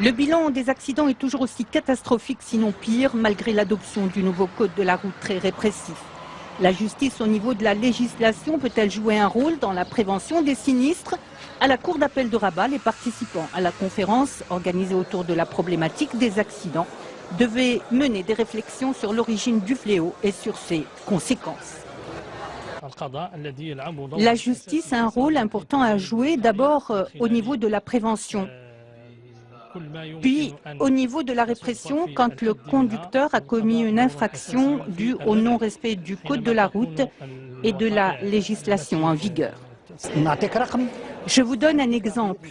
Le bilan des accidents est toujours aussi catastrophique, sinon pire, malgré l'adoption du nouveau code de la route très répressif. La justice au niveau de la législation peut-elle jouer un rôle dans la prévention des sinistres? À la cour d'appel de Rabat, les participants à la conférence organisée autour de la problématique des accidents devaient mener des réflexions sur l'origine du fléau et sur ses conséquences. La justice a un rôle important à jouer, d'abord au niveau de la prévention, puis au niveau de la répression quand le conducteur a commis une infraction due au non-respect du code de la route et de la législation en vigueur. Je vous donne un exemple.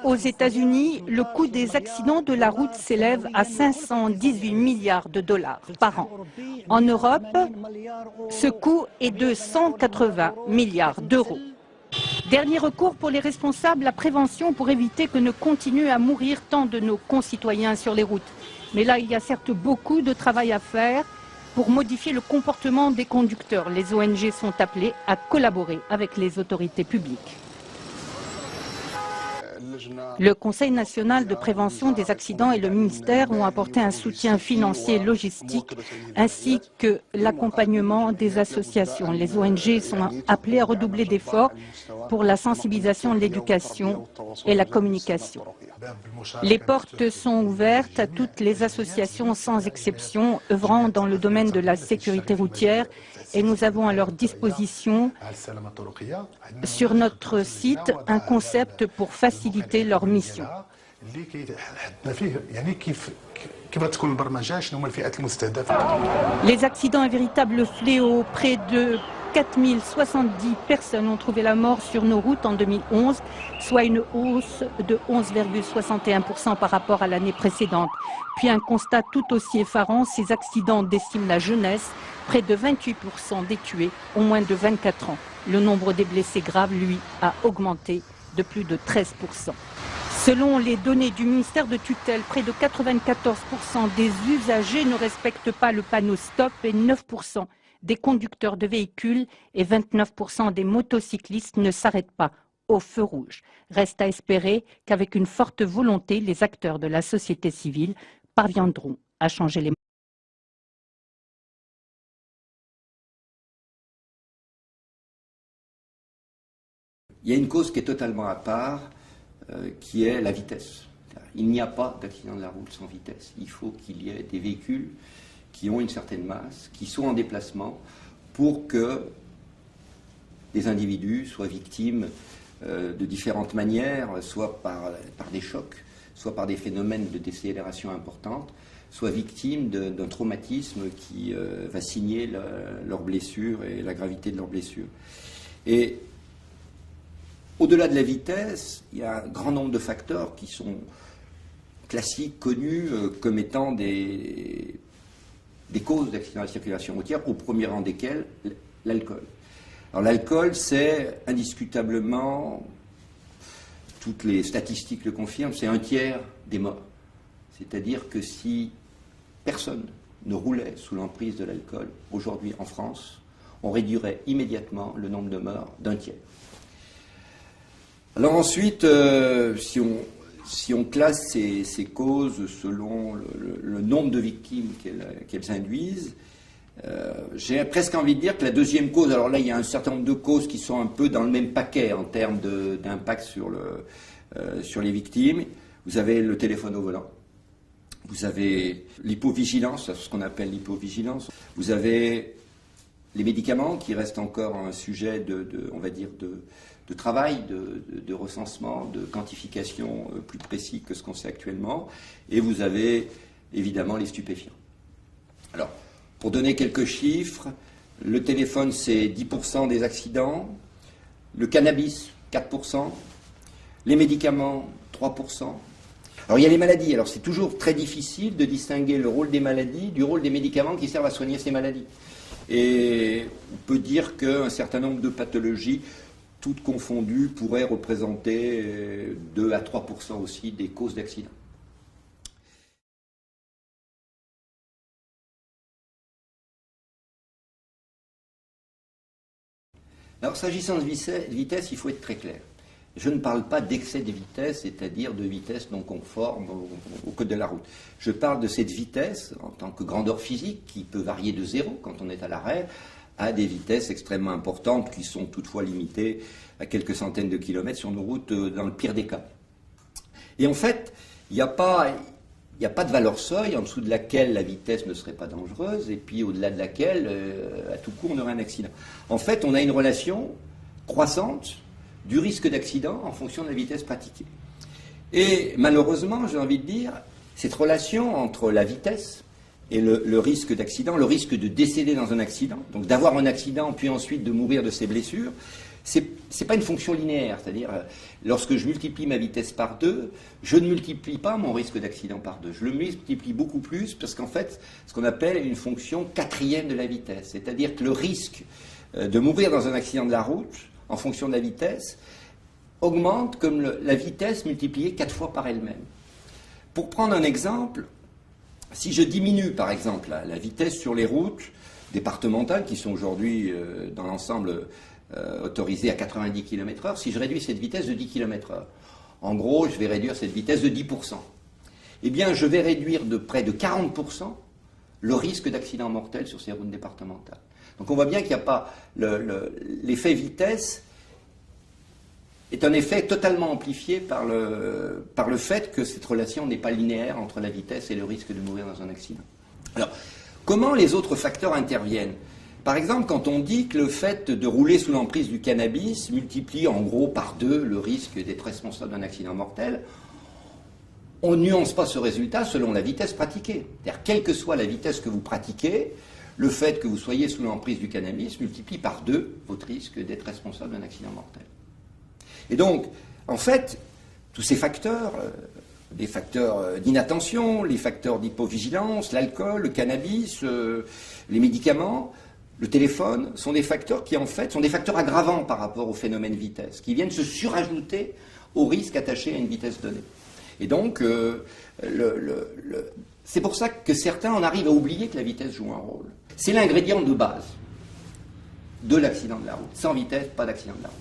Aux États-Unis, le coût des accidents de la route s'élève à 518 milliards de dollars par an. En Europe, ce coût est de 180 milliards d'euros. Dernier recours pour les responsables, la prévention pour éviter que ne continuent à mourir tant de nos concitoyens sur les routes. Mais là, il y a certes beaucoup de travail à faire pour modifier le comportement des conducteurs. Les ONG sont appelées à collaborer avec les autorités publiques. Le Conseil national de prévention des accidents et le ministère ont apporté un soutien financier et logistique ainsi que l'accompagnement des associations. Les ONG sont appelées à redoubler d'efforts pour la sensibilisation, l'éducation et la communication. Les portes sont ouvertes à toutes les associations sans exception œuvrant dans le domaine de la sécurité routière et nous avons à leur disposition sur notre site un concept pour faciliter leur mission. Les accidents, un véritable fléau. Près de 4070 personnes ont trouvé la mort sur nos routes en 2011, soit une hausse de 11,61% par rapport à l'année précédente. Puis un constat tout aussi effarant, ces accidents déciment la jeunesse. Près de 28% des tués ont moins de 24 ans. Le nombre des blessés graves, lui, a augmenté de plus de 13%. Selon les données du ministère de tutelle, près de 94% des usagers ne respectent pas le panneau stop et 9% des conducteurs de véhicules et 29% des motocyclistes ne s'arrêtent pas au feu rouge. Reste à espérer qu'avec une forte volonté, les acteurs de la société civile parviendront à changer les Il y a une cause qui est totalement à part, qui est la vitesse. Il n'y a pas d'accident de la route sans vitesse. Il faut qu'il y ait des véhicules qui ont une certaine masse, qui sont en déplacement, pour que les individus soient victimes de différentes manières, soit par des chocs, soit par des phénomènes de décélération importante, soit victimes d'un traumatisme qui va signer leurs blessures et la gravité de leurs blessures. Et au-delà de la vitesse, il y a un grand nombre de facteurs qui sont classiques, connus comme étant des causes d'accidents de la circulation routière, au premier rang desquels l'alcool. Alors l'alcool, c'est indiscutablement, toutes les statistiques le confirment, c'est 1/3 des morts. C'est-à-dire que si personne ne roulait sous l'emprise de l'alcool, aujourd'hui en France, on réduirait immédiatement le nombre de morts d'1/3. Alors ensuite, si on si on classe ces causes selon le nombre de victimes qu'elles induisent, j'ai presque envie de dire que la deuxième cause, alors là il y a un certain nombre de causes qui sont un peu dans le même paquet en termes d'impact sur les victimes. Vous avez le téléphone au volant, vous avez l'hypovigilance, ce qu'on appelle l'hypovigilance, vous avez les médicaments qui restent encore un sujet on va dire de travail, de recensement, de quantification plus précis que ce qu'on sait actuellement, et vous avez évidemment les stupéfiants. Alors, pour donner quelques chiffres, le téléphone c'est 10% des accidents, le cannabis 4%, les médicaments 3%. Alors il y a les maladies, alors c'est toujours très difficile de distinguer le rôle des maladies du rôle des médicaments qui servent à soigner ces maladies. Et on peut dire qu'un certain nombre de pathologies, toutes confondues, pourraient représenter 2 à 3% aussi des causes d'accidents. Alors, s'agissant de vitesse, il faut être très clair. Je ne parle pas d'excès de vitesse, c'est-à-dire de vitesse non conforme au code de la route. Je parle de cette vitesse en tant que grandeur physique qui peut varier de 0 quand on est à l'arrêt à des vitesses extrêmement importantes qui sont toutefois limitées à quelques centaines de kilomètres sur nos routes dans le pire des cas. Et en fait, il n'y a pas de valeur seuil en dessous de laquelle la vitesse ne serait pas dangereuse et puis au-delà de laquelle, à tout coup, on aurait un accident. En fait, on a une relation croissante du risque d'accident en fonction de la vitesse pratiquée. Et malheureusement, j'ai envie de dire, cette relation entre la vitesse et le risque d'accident, le risque de décéder dans un accident, donc d'avoir un accident puis ensuite de mourir de ses blessures, c'est pas une fonction linéaire, c'est-à-dire lorsque je multiplie ma vitesse par 2, je ne multiplie pas mon risque d'accident par 2, je le multiplie beaucoup plus parce qu'en fait, ce qu'on appelle une fonction quatrième de la vitesse, c'est-à-dire que le risque de mourir dans un accident de la route, en fonction de la vitesse, augmente comme la vitesse multipliée 4 fois par elle-même. Pour prendre un exemple, si je diminue par exemple la vitesse sur les routes départementales qui sont aujourd'hui dans l'ensemble autorisées à 90 km/h, si je réduis cette vitesse de 10 km/h, en gros je vais réduire cette vitesse de 10%, eh bien je vais réduire de près de 40% le risque d'accident mortel sur ces routes départementales. Donc on voit bien qu'il n'y a pas l'effet vitesse est un effet totalement amplifié par le fait que cette relation n'est pas linéaire entre la vitesse et le risque de mourir dans un accident. Alors, comment les autres facteurs interviennent? Par exemple, quand on dit que le fait de rouler sous l'emprise du cannabis multiplie en gros par 2 le risque d'être responsable d'un accident mortel, on ne nuance pas ce résultat selon la vitesse pratiquée. C'est-à-dire, quelle que soit la vitesse que vous pratiquez, le fait que vous soyez sous l'emprise du cannabis multiplie par 2 votre risque d'être responsable d'un accident mortel. Et donc, en fait, tous ces facteurs, les facteurs d'inattention, les facteurs d'hypovigilance, l'alcool, le cannabis, les médicaments, le téléphone, sont des facteurs qui, en fait, sont des facteurs aggravants par rapport au phénomène vitesse, qui viennent se surajouter au risque attaché à une vitesse donnée. Et donc, c'est pour ça que certains en arrivent à oublier que la vitesse joue un rôle. C'est l'ingrédient de base de l'accident de la route. Sans vitesse, pas d'accident de la route.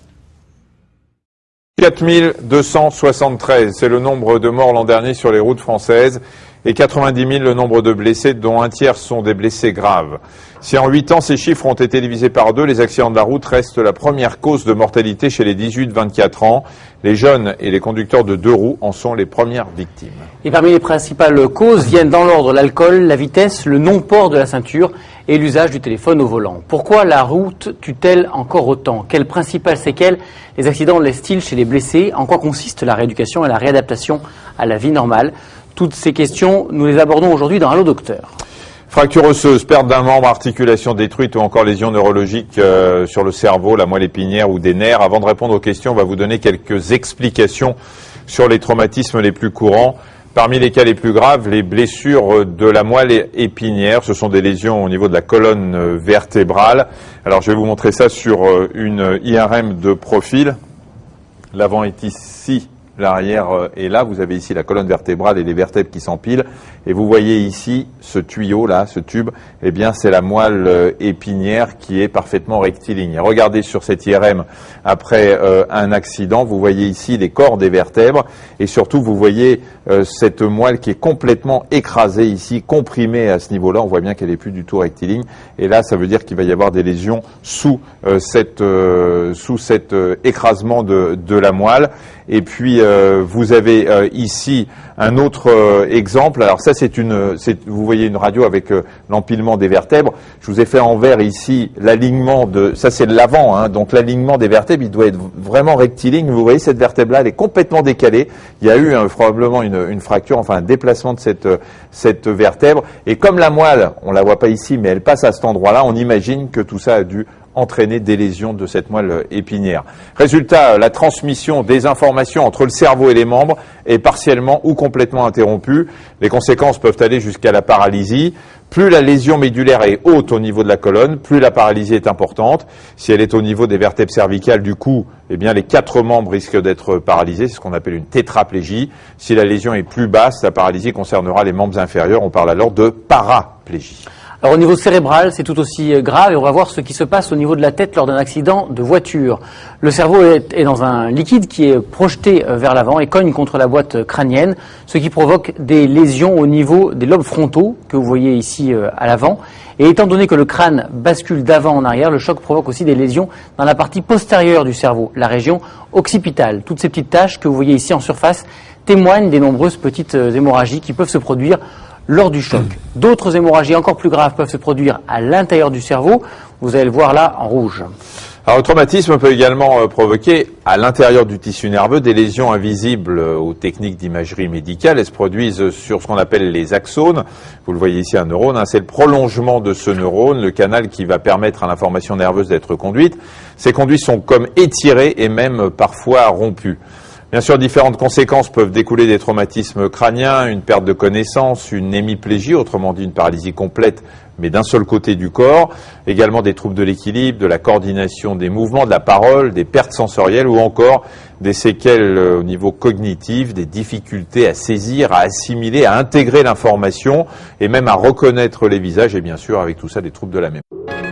4273, c'est le nombre de morts l'an dernier sur les routes françaises et 90 000 le nombre de blessés, dont un tiers sont des blessés graves. Si en 8 ans ces chiffres ont été divisés par 2, les accidents de la route restent la première cause de mortalité chez les 18-24 ans. Les jeunes et les conducteurs de 2 roues en sont les premières victimes. Et parmi les principales causes viennent dans l'ordre l'alcool, la vitesse, le non-port de la ceinture et l'usage du téléphone au volant. Pourquoi la route tue-t-elle encore autant? Quelles principales séquelles les accidents laissent-ils chez les blessés? En quoi consiste la rééducation et la réadaptation à la vie normale? Toutes ces questions, nous les abordons aujourd'hui dans Allo Docteur. Fracture osseuse, perte d'un membre, articulation détruite ou encore lésions neurologiques sur le cerveau, la moelle épinière ou des nerfs. Avant de répondre aux questions, on va vous donner quelques explications sur les traumatismes les plus courants. Parmi les cas les plus graves, les blessures de la moelle épinière. Ce sont des lésions au niveau de la colonne vertébrale. Alors je vais vous montrer ça sur une IRM de profil. L'avant est ici, l'arrière est là. Vous avez ici la colonne vertébrale et les vertèbres qui s'empilent. Et vous voyez ici ce tuyau là, ce tube, eh bien c'est la moelle épinière qui est parfaitement rectiligne. Et regardez sur cette IRM après un accident, vous voyez ici les corps des vertèbres et surtout vous voyez cette moelle qui est complètement écrasée ici, comprimée à ce niveau-là. On voit bien qu'elle n'est plus du tout rectiligne. Et là, ça veut dire qu'il va y avoir des lésions sous cet écrasement de la moelle. Et puis vous avez ici un autre exemple. Alors ça, vous voyez une radio avec l'empilement des vertèbres. Je vous ai fait en vert ici l'alignement de, ça c'est de l'avant, hein, donc l'alignement des vertèbres, il doit être vraiment rectiligne. Vous voyez cette vertèbre-là, elle est complètement décalée. Il y a eu probablement une fracture, enfin un déplacement de cette vertèbre. Et comme la moelle, on la voit pas ici, mais elle passe à cet endroit-là, on imagine que tout ça a dû entraîner des lésions de cette moelle épinière. Résultat, la transmission des informations entre le cerveau et les membres est partiellement ou complètement interrompue. Les conséquences peuvent aller jusqu'à la paralysie. Plus la lésion médulaire est haute au niveau de la colonne, plus la paralysie est importante. Si elle est au niveau des vertèbres cervicales du cou, eh bien les 4 membres risquent d'être paralysés, c'est ce qu'on appelle une tétraplégie. Si la lésion est plus basse, la paralysie concernera les membres inférieurs, on parle alors de paraplégie. Alors au niveau cérébral, c'est tout aussi grave et on va voir ce qui se passe au niveau de la tête lors d'un accident de voiture. Le cerveau est dans un liquide qui est projeté vers l'avant et cogne contre la boîte crânienne, ce qui provoque des lésions au niveau des lobes frontaux que vous voyez ici à l'avant. Et étant donné que le crâne bascule d'avant en arrière, le choc provoque aussi des lésions dans la partie postérieure du cerveau, la région occipitale. Toutes ces petites taches que vous voyez ici en surface témoignent des nombreuses petites hémorragies qui peuvent se produire lors du choc. D'autres hémorragies encore plus graves peuvent se produire à l'intérieur du cerveau. Vous allez le voir là en rouge. Alors, le traumatisme peut également provoquer à l'intérieur du tissu nerveux des lésions invisibles aux techniques d'imagerie médicale. Elles se produisent sur ce qu'on appelle les axones. Vous le voyez ici, un neurone, hein, c'est le prolongement de ce neurone, le canal qui va permettre à l'information nerveuse d'être conduite. Ces conduits sont comme étirées et même parfois rompues. Bien sûr, différentes conséquences peuvent découler des traumatismes crâniens, une perte de connaissance, une hémiplégie, autrement dit une paralysie complète, mais d'un seul côté du corps, également des troubles de l'équilibre, de la coordination des mouvements, de la parole, des pertes sensorielles ou encore des séquelles au niveau cognitif, des difficultés à saisir, à assimiler, à intégrer l'information et même à reconnaître les visages et bien sûr avec tout ça des troubles de la mémoire.